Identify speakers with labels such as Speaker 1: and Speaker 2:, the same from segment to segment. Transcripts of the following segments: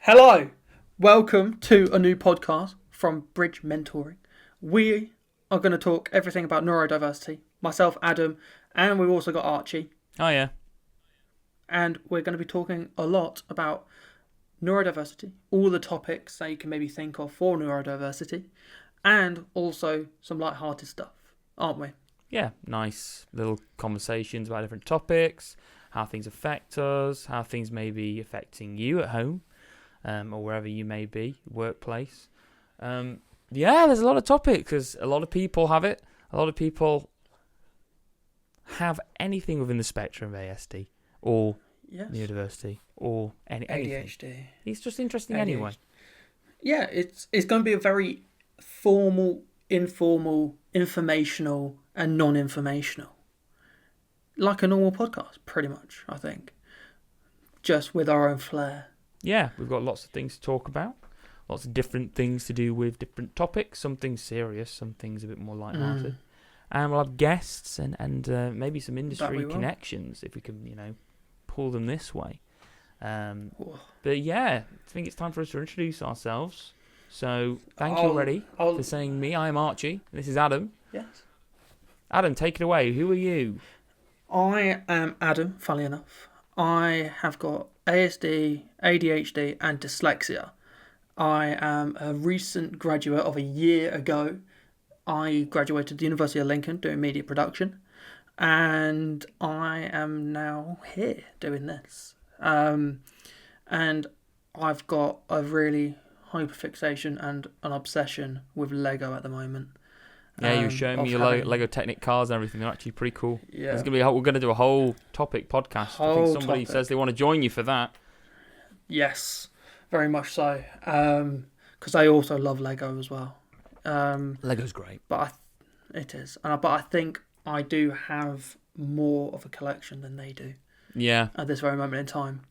Speaker 1: Hello, welcome to a new podcast from Bridge Mentoring. We are going to talk everything about neurodiversity. Myself, Adam, and we've also got Archie.
Speaker 2: Oh, yeah.
Speaker 1: And we're going to be talking a lot about neurodiversity, all the topics that you can maybe think of for neurodiversity, and also some light-hearted stuff, aren't we?
Speaker 2: Yeah, nice little conversations about different topics, how things affect us, how things may be affecting you at home, or wherever you may be, workplace. There's a lot of topics because a lot of people have it. A lot of people have anything within the spectrum of ASD or neurodiversity or anything.
Speaker 1: ADHD.
Speaker 2: It's just interesting
Speaker 1: ADHD.
Speaker 2: Anyway.
Speaker 1: Yeah, it's going to be a very formal, informal, informational, and non-informational. Like a normal podcast, pretty much, I think. Just with our own flair.
Speaker 2: Yeah, we've got lots of things to talk about. Lots of different things to do with different topics. Some things serious, some things a bit more light-hearted. And we'll have guests and maybe some industry connections if we can, pull them this way. But yeah, I think it's time for us to introduce ourselves. So thank you already for saying me. I am Archie. This is Adam.
Speaker 1: Yes.
Speaker 2: Adam, take it away. Who are you?
Speaker 1: I am Adam, funnily enough. I have got ASD, ADHD, and dyslexia. I am a recent graduate of a year ago. I graduated the University of Lincoln doing media production, and I am now here doing this. And I've got a really hyperfixation and an obsession with Lego at the moment.
Speaker 2: Yeah, you were showing me your Lego Technic cars and everything. They're actually pretty cool.
Speaker 1: Yeah.
Speaker 2: We're going to do a whole topic podcast. I think somebody says they want to join you for that.
Speaker 1: Yes, very much so. Because I also love Lego as well.
Speaker 2: Lego's great.
Speaker 1: It is. But I think I do have more of a collection than they do.
Speaker 2: Yeah.
Speaker 1: At this very moment in time.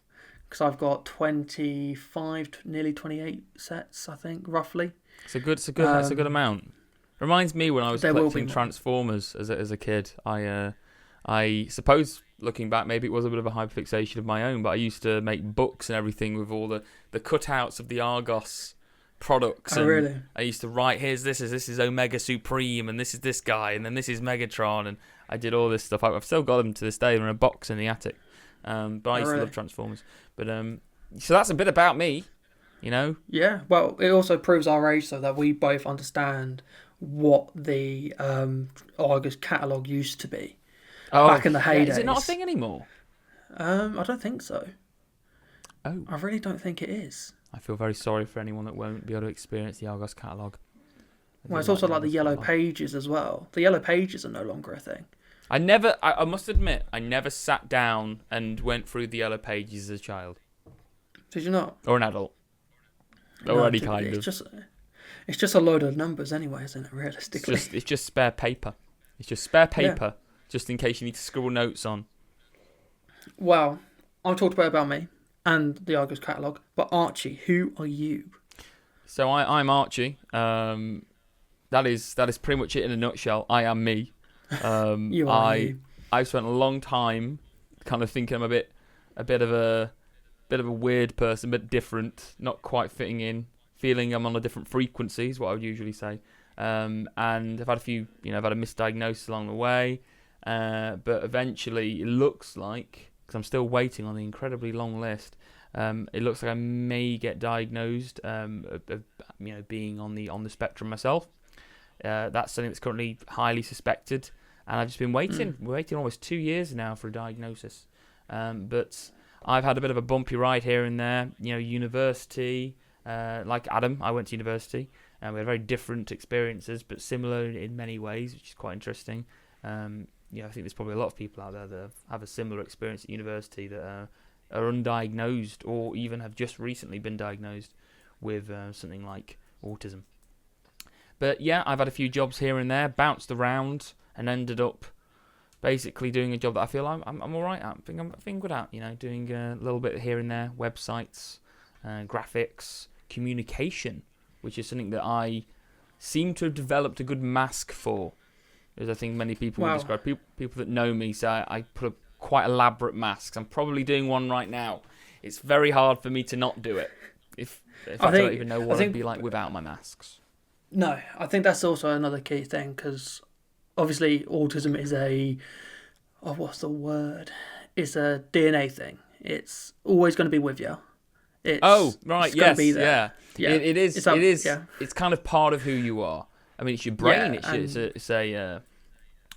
Speaker 1: Because I've got 25, nearly 28 sets, I think, roughly.
Speaker 2: That's a good amount. Reminds me when I was collecting Transformers as a kid. I suppose, looking back, maybe it was a bit of a hyperfixation of my own, but I used to make books and everything with all the cutouts of the Argos products.
Speaker 1: Oh, really?
Speaker 2: I used to write, this is Omega Supreme, and this is this guy, and then this is Megatron, and I did all this stuff. I've still got them to this day. They're in a box in the attic. But I used to love Transformers. But so that's a bit about me,
Speaker 1: Yeah, well, it also proves our age, so that we both understand what the Argos catalogue used to be back in the heydays.
Speaker 2: Is it not a thing anymore?
Speaker 1: I don't think so.
Speaker 2: Oh.
Speaker 1: I really don't think it is.
Speaker 2: I feel very sorry for anyone that won't be able to experience the Argos catalogue.
Speaker 1: Well, it's also like the Yellow Pages as well. The Yellow Pages are no longer a thing.
Speaker 2: I must admit, I never sat down and went through the Yellow Pages as a child.
Speaker 1: Did you not?
Speaker 2: Or an adult. Or any kind of.
Speaker 1: It's just a load of numbers anyway, isn't it, realistically?
Speaker 2: It's just spare paper. Just in case you need to scribble notes on.
Speaker 1: Well, I've talked about me and the Argos catalogue, but Archie, who are you?
Speaker 2: So I'm Archie. That is pretty much it in a nutshell. I am me.
Speaker 1: You are you.
Speaker 2: I've spent a long time kind of thinking I'm a bit of a weird person, a bit different, not quite fitting in, feeling I'm on a different frequency is what I would usually say. And I've had a few, I've had a misdiagnosis along the way. But eventually it looks like, because I'm still waiting on the incredibly long list, it looks like I may get diagnosed, being on the spectrum myself. That's something that's currently highly suspected, and I've just been waiting almost 2 years now for a diagnosis. But I've had a bit of a bumpy ride here and there. University, like Adam, I went to university, and we had very different experiences, but similar in many ways, which is quite interesting. I think there's probably a lot of people out there that have a similar experience at university that are undiagnosed or even have just recently been diagnosed with something like autism. But yeah, I've had a few jobs here and there, bounced around, and ended up basically doing a job that I feel I'm all right at. I think good at, doing a little bit here and there, websites, graphics, communication, which is something that I seem to have developed a good mask for. As I think many people would describe. People that know me say I put up quite elaborate masks. I'm probably doing one right now. It's very hard for me to not do it. In fact,
Speaker 1: I
Speaker 2: I don't
Speaker 1: think
Speaker 2: even know
Speaker 1: I
Speaker 2: what I'd
Speaker 1: think
Speaker 2: be like without my masks.
Speaker 1: no, I think that's also another key thing because obviously autism is what's the word? It's a DNA thing. It's always going to be with you.
Speaker 2: Oh,
Speaker 1: It's
Speaker 2: right,
Speaker 1: going to be
Speaker 2: yes,
Speaker 1: there.
Speaker 2: yeah.
Speaker 1: Yeah,
Speaker 2: It is.
Speaker 1: it's
Speaker 2: It
Speaker 1: up.
Speaker 2: is.
Speaker 1: Yeah,
Speaker 2: It's kind of part of who you are. I mean, it's your brain.
Speaker 1: yeah,
Speaker 2: It's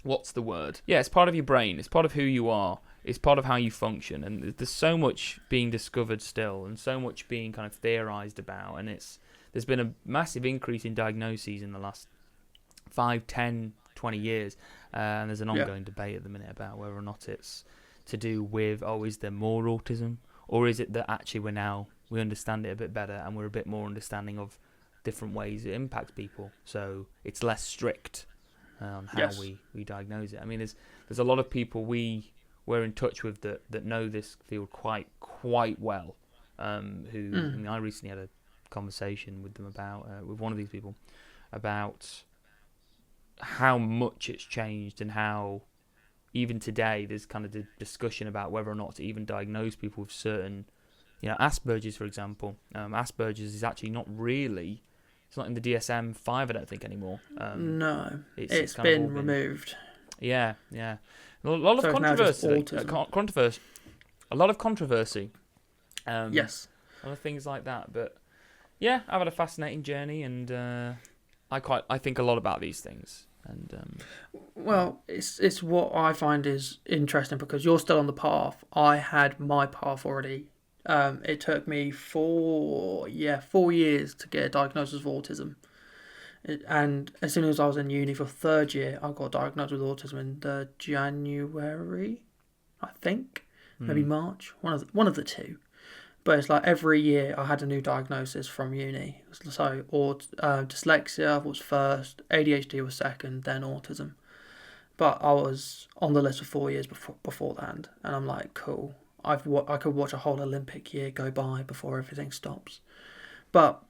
Speaker 2: what's the word? Yeah, it's part of your brain. It's part of who you are. It's part of how you function. And there's so much being discovered still, and so much being kind of theorized about. And there's been a massive increase in diagnoses in the last 5, 10, 20 years. And there's an
Speaker 1: yeah.
Speaker 2: ongoing debate at the minute about whether or not it's to do with, is there more autism? Or is it that actually we understand it a bit better and we're a bit more understanding of different ways it impacts people? So it's less strict on how
Speaker 1: Yes.
Speaker 2: we diagnose it. I mean, there's a lot of people we're in touch with that know this field quite well. I mean, I recently had a conversation with them about with one of these people about how much it's changed and how even today there's kind of the discussion about whether or not to even diagnose people with certain, Asperger's, for example. Asperger's is actually not really, it's not in the DSM-5, I don't think, anymore.
Speaker 1: No, it's
Speaker 2: kind of
Speaker 1: been removed.
Speaker 2: Yeah. A lot of
Speaker 1: So it's now just
Speaker 2: controversy.
Speaker 1: autism.
Speaker 2: A lot of controversy.
Speaker 1: Yes.
Speaker 2: A lot of things like that. But yeah, I've had a fascinating journey, and I think a lot about these things. And
Speaker 1: Well, it's what I find is interesting because you're still on the path. I had my path already. It took me 4 years to get a diagnosis of autism. And as soon as I was in uni for third year, I got diagnosed with autism in the January, I think, maybe March, one of the two. But it's like every year I had a new diagnosis from uni. So, dyslexia was first, ADHD was second, then autism. But I was on the list for 4 years beforehand, and I'm like, cool. I could watch a whole Olympic year go by before everything stops. But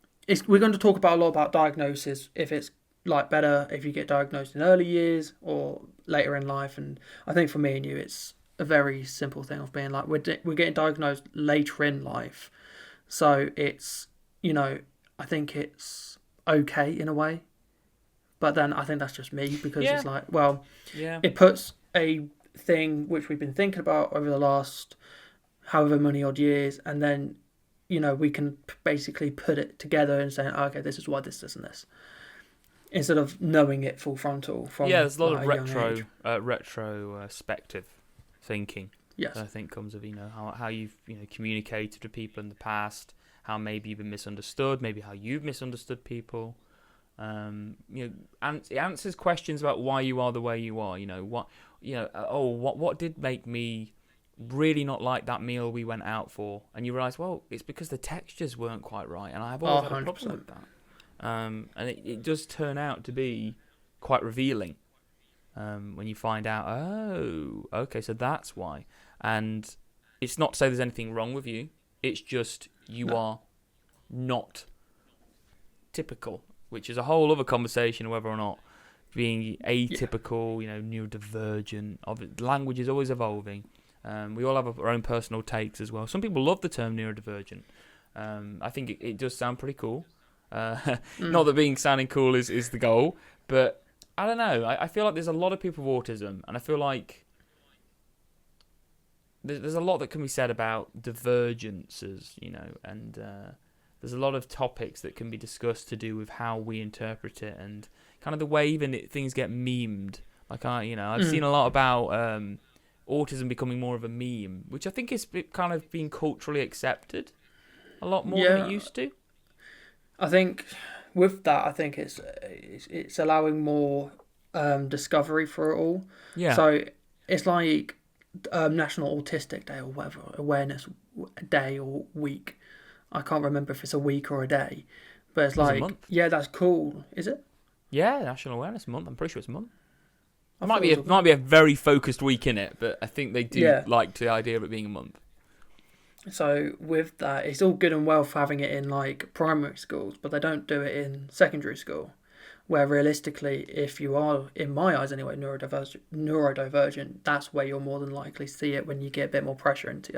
Speaker 1: we're going to talk about a lot about diagnosis, if it's like better if you get diagnosed in early years or later in life. And I think for me and you, it's a very simple thing of being like we're getting diagnosed later in life, so it's I think it's okay in a way, but then I think that's just me because it's like, well, it puts a thing which we've been thinking about over the last however many odd years, and then we can basically put it together and say, okay, this is why this and this, instead of knowing it full frontal from
Speaker 2: there's a lot
Speaker 1: like
Speaker 2: of retrospective thinking.
Speaker 1: Yes.
Speaker 2: That I think comes of how you've communicated to people in the past, how maybe you've been misunderstood, maybe how you've misunderstood people. It answers questions about why you are the way you are. What did make me really not like that meal we went out for? And you realise, well, it's because the textures weren't quite right, and I've always had a problem with that. And it does turn out to be quite revealing. When you find out, oh, okay, so that's why. And it's not to say there's anything wrong with you. It's just you are not typical, which is a whole other conversation, whether or not being atypical, neurodivergent. Language is always evolving. We all have our own personal takes as well. Some people love the term neurodivergent. I think it does sound pretty cool. Not that sounding cool is the goal, but I don't know. I feel like there's a lot of people with autism, and I feel like there's a lot that can be said about divergences, and there's a lot of topics that can be discussed to do with how we interpret it and kind of the way even things get memed. Like I've seen a lot about autism becoming more of a meme, which I think is kind of being culturally accepted a lot more than it used to.
Speaker 1: I think with that, I think it's allowing more discovery for it all.
Speaker 2: Yeah.
Speaker 1: So it's like National Autistic Day or whatever, Awareness Day or week. I can't remember if it's a week or a day, but it's like,
Speaker 2: a month.
Speaker 1: Yeah, that's cool. Is it?
Speaker 2: Yeah, National Awareness Month. I'm pretty sure it's a month. It might be a very focused week in it, but I think they do like the idea of it being a month. So
Speaker 1: with that, it's all good and well for having it in like primary schools, but they don't do it in secondary school, where realistically, if you are, in my eyes anyway, neurodivergent, that's where you'll more than likely see it when you get a bit more pressure into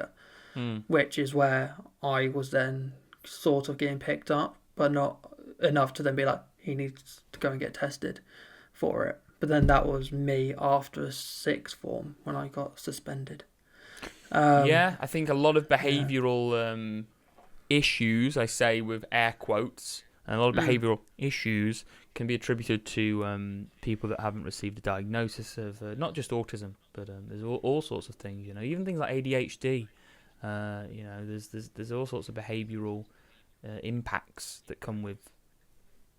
Speaker 1: you, which is where I was then sort of getting picked up, but not enough to then be like, he needs to go and get tested for it. But then that was me after sixth form when I got suspended.
Speaker 2: I think a lot of behavioural issues, I say with air quotes, and a lot of behavioural issues can be attributed to people that haven't received a diagnosis of not just autism, but there's all sorts of things. Even things like ADHD. There's all sorts of behavioural impacts that come with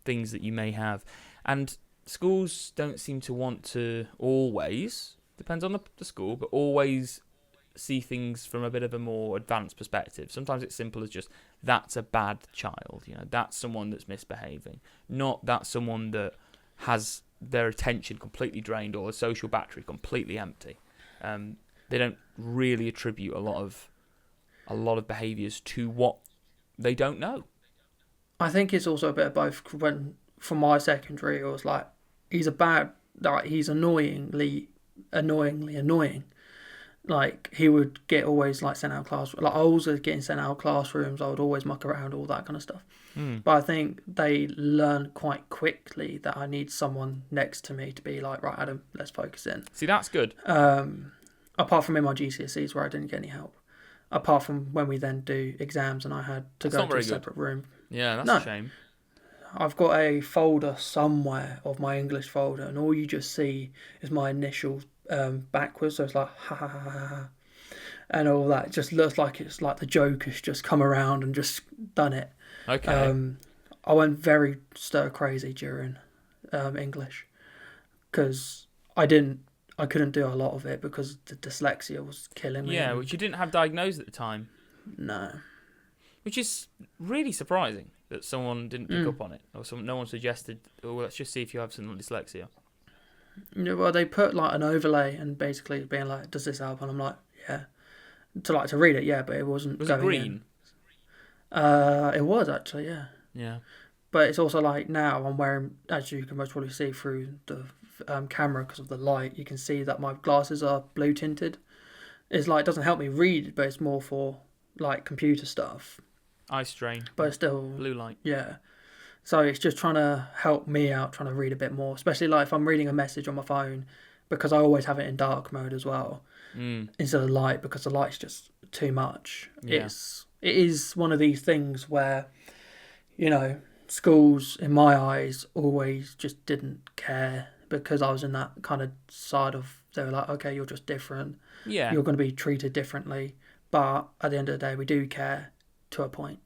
Speaker 2: things that you may have, and schools don't seem to want to always, depends on the school, but always see things from a bit of a more advanced perspective. Sometimes it's simple as just, that's a bad child, that's someone that's misbehaving, not that's someone that has their attention completely drained or a social battery completely empty. They don't really attribute a lot of behaviours to what they don't know.
Speaker 1: I think it's also a bit of both. When from my secondary, it was like, he's annoyingly annoying. Like, he would get always like sent out of class. Like, I was getting sent out of classrooms. I would always muck around, all that kind of stuff. But I think they learn quite quickly that I need someone next to me to be like, right, Adam, let's focus in.
Speaker 2: See, that's good.
Speaker 1: Apart from in my GCSEs where I didn't get any help. Apart from when we then do exams and I had to go to a separate room.
Speaker 2: Yeah, that's a shame.
Speaker 1: I've got a folder somewhere of my English folder, and all you just see is my initials backwards. So it's like ha ha ha ha ha, and all that. It just looks like it's like the Joker's just come around and just done it.
Speaker 2: Okay.
Speaker 1: I went very stir crazy during English because I couldn't do a lot of it because the dyslexia was killing me.
Speaker 2: Yeah, which you didn't have diagnosed at the time.
Speaker 1: No.
Speaker 2: Which is really surprising that someone didn't pick up on it, or no one suggested, well, let's just see if you have something like dyslexia.
Speaker 1: Well, they put like an overlay and basically being like, does this help? And I'm like, yeah. To read it, yeah, but it wasn't.
Speaker 2: Was it green?
Speaker 1: It was actually, yeah.
Speaker 2: Yeah.
Speaker 1: But it's also like now I'm wearing, as you can most probably see through the camera because of the light, you can see that my glasses are blue tinted. It's like, it doesn't help me read, but it's more for like computer stuff.
Speaker 2: Eye strain.
Speaker 1: But it's still
Speaker 2: blue light.
Speaker 1: Yeah. So it's just trying to help me out, trying to read a bit more, especially like if I'm reading a message on my phone, because I always have it in dark mode as well, instead of light, because the light's just too much.
Speaker 2: Yeah.
Speaker 1: It is one of these things where, schools, in my eyes, always just didn't care, because I was in that kind of side of, they were like, okay, you're just different.
Speaker 2: Yeah.
Speaker 1: You're going to be treated differently. But at the end of the day, we do care to a point.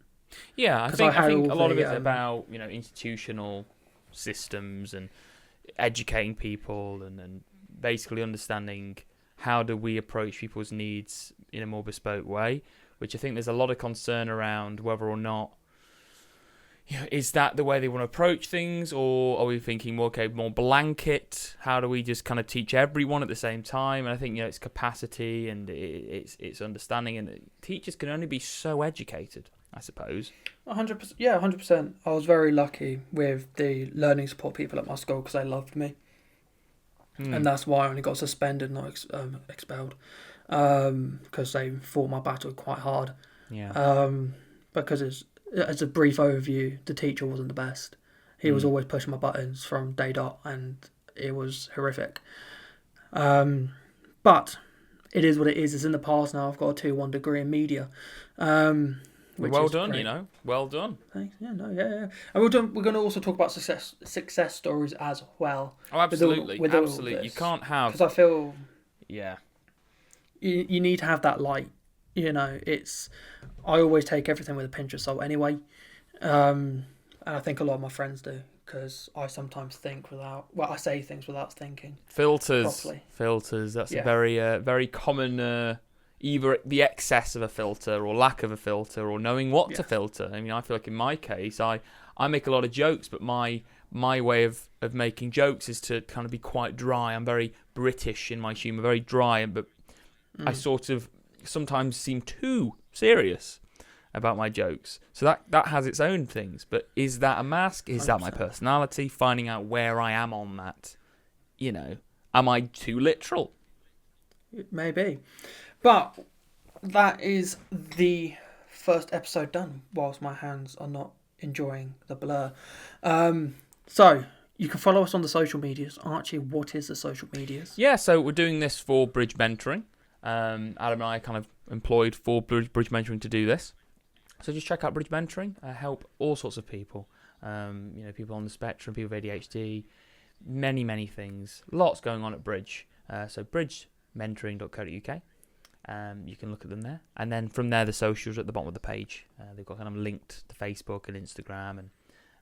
Speaker 2: Yeah, I think a lot of it's about, institutional systems and educating people and basically understanding how do we approach people's needs in a more bespoke way, which I think there's a lot of concern around whether or not, is that the way they want to approach things, or are we thinking more blanket? How do we just kind of teach everyone at the same time? And I think it's capacity and it's understanding, and teachers can only be so educated, I suppose.
Speaker 1: 100%. Yeah, 100%. I was very lucky with the learning support people at my school because they loved me, and that's why I only got suspended, not expelled, because they fought my battle quite hard.
Speaker 2: Yeah.
Speaker 1: Because as a brief overview, the teacher wasn't the best. He was always pushing my buttons from day dot, and it was horrific. But it is what it is. It's in the past now. I've got a 2-1 degree in media.
Speaker 2: Well done, Well done.
Speaker 1: Thanks. Yeah, yeah. And we're going to also talk about success stories as well.
Speaker 2: Oh, absolutely. Absolutely. You can't have...
Speaker 1: Because I feel...
Speaker 2: Yeah.
Speaker 1: You need to have that light. I always take everything with a pinch of salt anyway. And I think a lot of my friends do, because I sometimes I say things without thinking.
Speaker 2: Filters.
Speaker 1: Properly.
Speaker 2: That's a very, very common... either the excess of a filter or lack of a filter or knowing what to filter. I mean, I feel like in my case, I make a lot of jokes, but my way of making jokes is to kind of be quite dry. I'm very British in my humour, very dry, but I sort of sometimes seem too serious about my jokes. So that has its own things. But is that a mask? Is 100%. That my personality? Finding out where I am on that. Am I too literal?
Speaker 1: Maybe. But that is the first episode done whilst my hands are not enjoying the blur. So you can follow us on the social medias. Archie, what is the social medias?
Speaker 2: Yeah, so we're doing this for Bridge Mentoring. Adam and I kind of employed for Bridge Mentoring to do this. So just check out Bridge Mentoring. Help all sorts of people. People on the spectrum, people with ADHD, many things. Lots going on at Bridge. So bridgementoring.co.uk. You can look at them there. And then from there, the socials are at the bottom of the page. They've got kind of linked to Facebook and Instagram.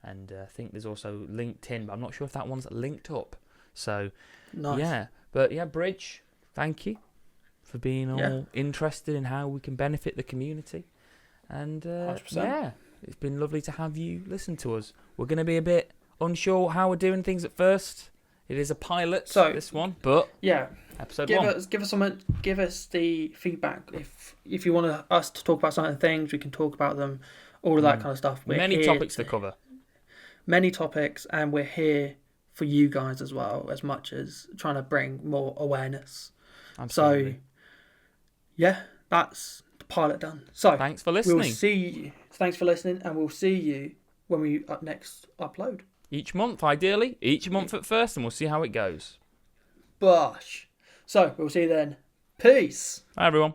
Speaker 2: And I think there's also LinkedIn, but I'm not sure if that one's linked up. So,
Speaker 1: nice.
Speaker 2: Yeah. But yeah, Bridge, thank you for being all interested in how we can benefit the community. And it's been lovely to have you listen to us. We're going to be a bit unsure how we're doing things at first. It is a pilot, this one, but episode 1.
Speaker 1: Give us the feedback. If you want us to talk about certain things, we can talk about them. All of that kind of stuff.
Speaker 2: Many topics to cover.
Speaker 1: Many topics, and we're here for you guys as well, as much as trying to bring more awareness.
Speaker 2: Absolutely.
Speaker 1: So, that's the pilot done. So
Speaker 2: thanks for listening.
Speaker 1: Thanks for listening, and we'll see you when we next upload.
Speaker 2: Each month, ideally. Each month at first, and we'll see how it goes.
Speaker 1: Bosh. So, we'll see you then. Peace.
Speaker 2: Bye, everyone.